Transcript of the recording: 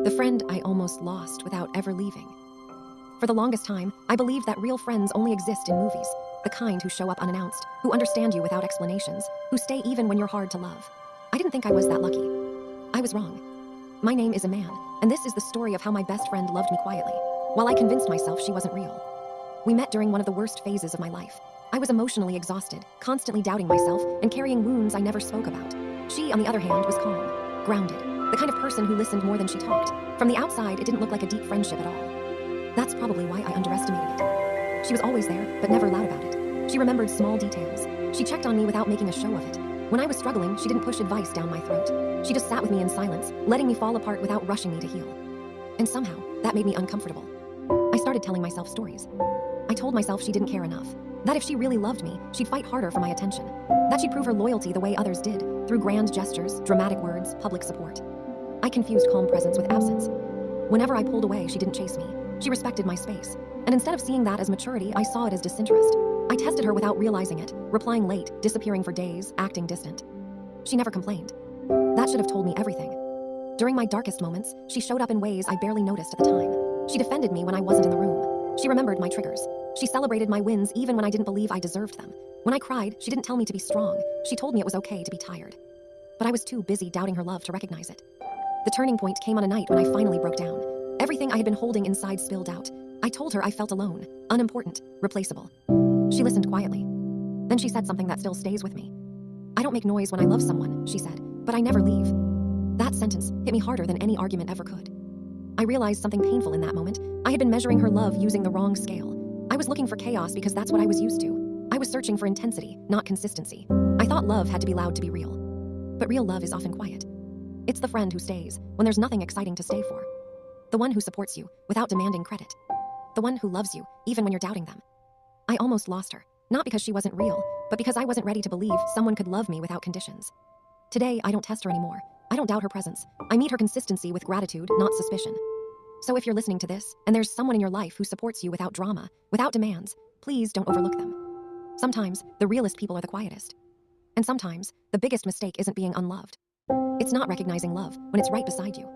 The friend I almost lost without ever leaving. For the longest time, I believed that real friends only exist in movies, the kind who show up unannounced, who understand you without explanations, who stay even when you're hard to love. I didn't think I was that lucky. I was wrong. My name is Iman, and this is the story of how my best friend loved me quietly, while I convinced myself she wasn't real. We met during one of the worst phases of my life. I was emotionally exhausted, constantly doubting myself, and carrying wounds I never spoke about. She, on the other hand, was calm, grounded, the kind of person who listened more than she talked. From the outside, it didn't look like a deep friendship at all. That's probably why I underestimated it. She was always there, but never loud about it. She remembered small details. She checked on me without making a show of it. When I was struggling, she didn't push advice down my throat. She just sat with me in silence, letting me fall apart without rushing me to heal. And somehow, that made me uncomfortable. I started telling myself stories. I told myself she didn't care enough. That if she really loved me, she'd fight harder for my attention. That she'd prove her loyalty the way others did, through grand gestures, dramatic words, public support. I confused calm presence with absence. Whenever I pulled away, she didn't chase me. She respected my space. And instead of seeing that as maturity, I saw it as disinterest. I tested her without realizing it, replying late, disappearing for days, acting distant. She never complained. That should have told me everything. During my darkest moments, she showed up in ways I barely noticed at the time. She defended me when I wasn't in the room. She remembered my triggers. She celebrated my wins even when I didn't believe I deserved them. When I cried, she didn't tell me to be strong. She told me it was okay to be tired. But I was too busy doubting her love to recognize it. The turning point came on a night when I finally broke down. Everything I had been holding inside spilled out. I told her I felt alone, unimportant, replaceable. She listened quietly. Then she said something that still stays with me. "I don't make noise when I love someone," she said, "but I never leave." That sentence hit me harder than any argument ever could. I realized something painful in that moment. I had been measuring her love using the wrong scale. I was looking for chaos because that's what I was used to. I was searching for intensity, not consistency. I thought love had to be loud to be real. But real love is often quiet. It's the friend who stays when there's nothing exciting to stay for. The one who supports you without demanding credit. The one who loves you even when you're doubting them. I almost lost her, not because she wasn't real, but because I wasn't ready to believe someone could love me without conditions. Today, I don't test her anymore. I don't doubt her presence. I meet her consistency with gratitude, not suspicion. So if you're listening to this, and there's someone in your life who supports you without drama, without demands, please don't overlook them. Sometimes, the realest people are the quietest. And sometimes, the biggest mistake isn't being unloved. It's not recognizing love when it's right beside you.